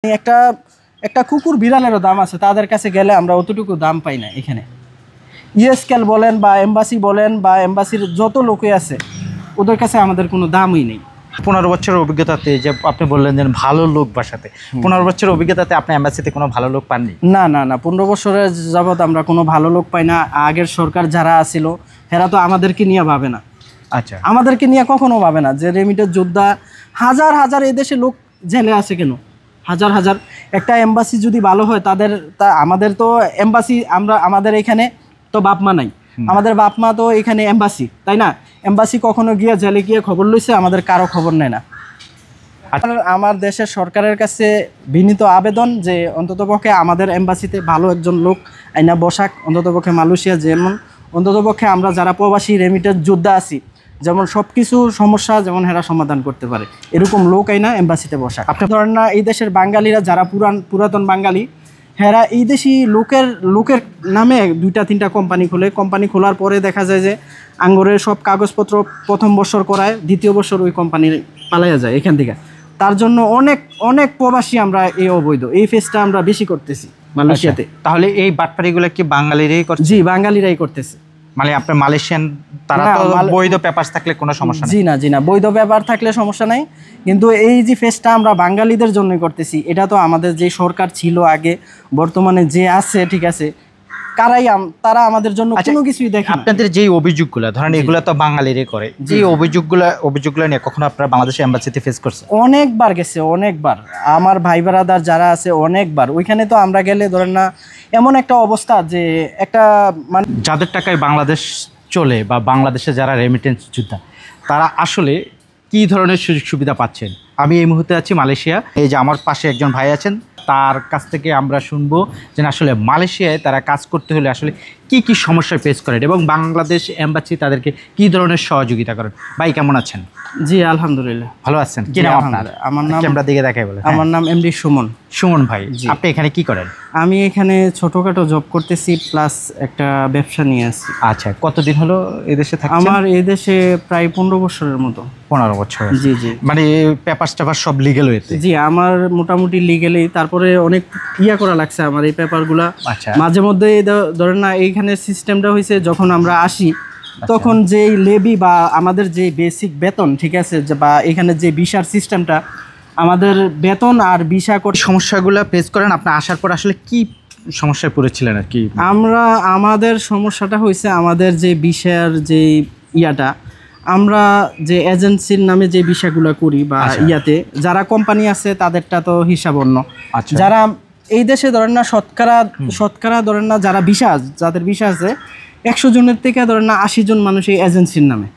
একটা একটা কুকুর বিড়ালেরও দাম আছে, তাদের কাছে গেলে আমরা অতটুকু দাম পাই না। এখানে ইউএসকেল বলেন বা এম্বাসি বলেন বা এম্বাসির যত লোকই আছে ওদের কাছে আমাদের কোনো দামই নেই। 15 বছরের অভিজ্ঞতাতে যে আপনি বললেন যে ভালো লোক বাসাতে, 15 বছরের অভিজ্ঞতাতে আপনি এম্বাসিতে কোনো ভালো লোক পাননি? না না না, 15 বছরের যাবৎ আমরা কোনো ভালো লোক পাই না। আগের সরকার যারা আছিল এরা তো আমাদেরকে নিয়ে ভাবে না। আচ্ছা, আমাদেরকে নিয়ে কখনো ভাবে না যে রেমিটের যোদ্ধা হাজার হাজার এদেশে লোক জেলে আছে কেন, হাজার হাজার। একটা এম্বাসি যদি ভালো হয় আমাদের তো এম্বাসি, আমাদের এখানে তো বাপ মা নাই, আমাদের বাপ মা তো এখানে এম্বাসি, তাই না? এম্বাসি কখনো গিয়ে জেলে গিয়ে খবর লইছে? আমাদের কারো খবর নেয় না। আমার দেশের সরকারের কাছে বিনীত আবেদন যে অন্ততপক্ষে আমাদের এম্বাসিতে ভালো একজন লোক আইনা বসাক, অন্ততপক্ষে মালয়েশিয়া যেমন অন্ততপক্ষে আমরা যারা প্রবাসী রেমিটের যোদ্ধা আছি যেমন সব কিছু সমস্যা যেমন হেরা সমাধান করতে পারে এরকম লোক আইনা এম্বাসিতে বসাক। আপনি ধরেন না, এই দেশের বাঙালিরা যারা পুরাতন বাঙালি, হেরা এই দেশি লোকের নামে 2-3টা কোম্পানি খোলার পরে দেখা যায় যে আঙ্গরের সব কাগজপত্র প্রথম বছর করায়, দ্বিতীয় বছর ওই কোম্পানি পালাইয়া যায় এখান থেকে। তার জন্য অনেক অনেক প্রবাসী আমরা এই অবৈধ এই ফেসটা আমরা বেশি করতেছি মালয়েশিয়াতে। তাহলে এই বাটপাড়িগুলো কি বাঙালিরাই করছে? জি, বাঙালিরাই করতেছে। মানে আপনার মালয়েশিয়ান তারা তো বৈধ পেপারস থাকলে কোনো সমস্যা নেই? জি না, বৈধ পেপার থাকলে সমস্যা নাই, কিন্তু এই যে ফেসটা আমরা বাঙালিদের জন্যই করতেছি। এটা তো আমাদের যে সরকার ছিল আগে, বর্তমানে যে আছে, ঠিক আছে, তারা আমাদের জন্য কোনো কিছুই দেখে না। আপনাদের যে অভিযোগগুলো ধরেন এগুলো তো বাঙালিরাই করে, যে অভিযোগগুলো নিয়ে কখনো আপনারা বাংলাদেশের এম্বাসিতে ফেস করছেন? অনেকবার গেছে, অনেকবার। আমার ভাই ব্রাদার যারা আছে অনেকবার ওইখানে তো আমরা গেলে ধরেন না এমন একটা অবস্থা যে একটা মানে যাদের টাকায় বাংলাদেশ চলে বা বাংলাদেশে যারা রেমিটেন্স যোদ্ধা তারা আসলে কি ধরনের সুযোগ সুবিধা পাচ্ছেন? আমি এই মুহূর্তে আছি মালয়েশিয়া। এই যে আমার পাশে একজন ভাই আছেন, তার কাছ থেকে আমরা শুনবো যে আসলে মালয়েশিয়ায় তারা কাজ করতে হলে আসলে কি কি সমস্যায় ফেস করেন এবং বাংলাদেশ এম্বাসি তাদেরকে কি ধরনের সহযোগিতা করেন। ভাই কেমন আছেন? জি আলহামদুলিল্লাহ ভালো আছেন। কি নাম আপনার? আমার নাম, ক্যামেরা দিকে দেখাই বলে। আমার নাম এমডি সুমন। সুমন ভাই, আপনি এখানে কি করেন? আমি এখানে ছোটখাটো জব করতেছি, প্লাস একটা ব্যবসা নিয়ে আসছি। আচ্ছা, কতদিন হলো এদেশে থাকছেন? আমার এই দেশে প্রায় 15 বছরের মতো। 15 বছর? জি জি। মানে পেপার সব লিগেল হয়েছে? জি, আমার মোটামুটি লিগেলি, তারপরে অনেক করা লাগছে আমার এই পেপারগুলা। আচ্ছা, মাঝে মধ্যে ধরেন না এইখানে সিস্টেমটা হয়েছে যখন আমরা আসি তখন যেই লেবি বা আমাদের যে বেসিক বেতন, ঠিক আছে, বা এখানে যে ভিসার সিস্টেমটা, আমাদের বেতন আর ভিসা করে সমস্যাগুলো ফেস করেন। আপনি আসার পর আসলে কি সমস্যায় পড়েছিলেন আর কি? আমাদের সমস্যাটা হয়েছে আমাদের যে ভিসার যে আমরা যে এজেন্সির নামে যে ভিসাগুলো করি বা ইয়াতে যারা কোম্পানি আছে তাদেরটা তো হিসাব অন্য। যারা এই দেশে ধরেন না শতকরা ধরেন না যাদের ভিসা আছে 100 জনের থেকে ধরেন না 80 জন মানুষ এই এজেন্সির নামে।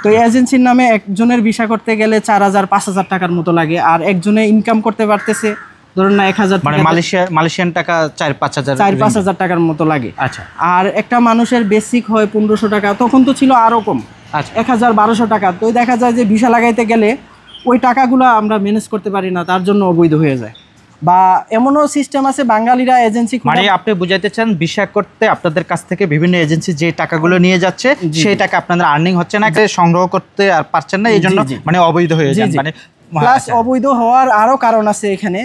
তো এই এজেন্সির নামে একজনের ভিসা করতে গেলে 4000-5000 টাকার মতো লাগে, আর একজনে ইনকাম করতে পারতেছে ধরেন না 1000, মানে মালয়েশিয়ান টাকা 4-5 হাজার টাকার মতো লাগে। আচ্ছা, আর একটা মানুষের বেসিক হয় 1500 টাকা, তখন তো ছিল আরও কম। আচ্ছা, 1000-1200 টাকা। তো দেখা যায় যে ভিসা লাগাইতে গেলে ওই টাকাগুলো আমরা ম্যানেজ করতে পারি না, তার জন্য অবৈধ হয়ে যায়। বা এমনও সিস্টেম আছে বাঙালিরা এজেন্সি, মানে আপনি বুঝাইতে চান ভিসা করতে আপনাদের কাছ থেকে বিভিন্ন এজেন্সি যে টাকাগুলো নিয়ে যাচ্ছে সেই টাকা আপনাদের আর্নিং হচ্ছে না, সংগ্রহ করতে আর পারছেন না, এই জন্য মানে অবৈধ হয়ে যায়। মানে প্লাস অবৈধ হওয়ার আরও কারণ আছে এখানে।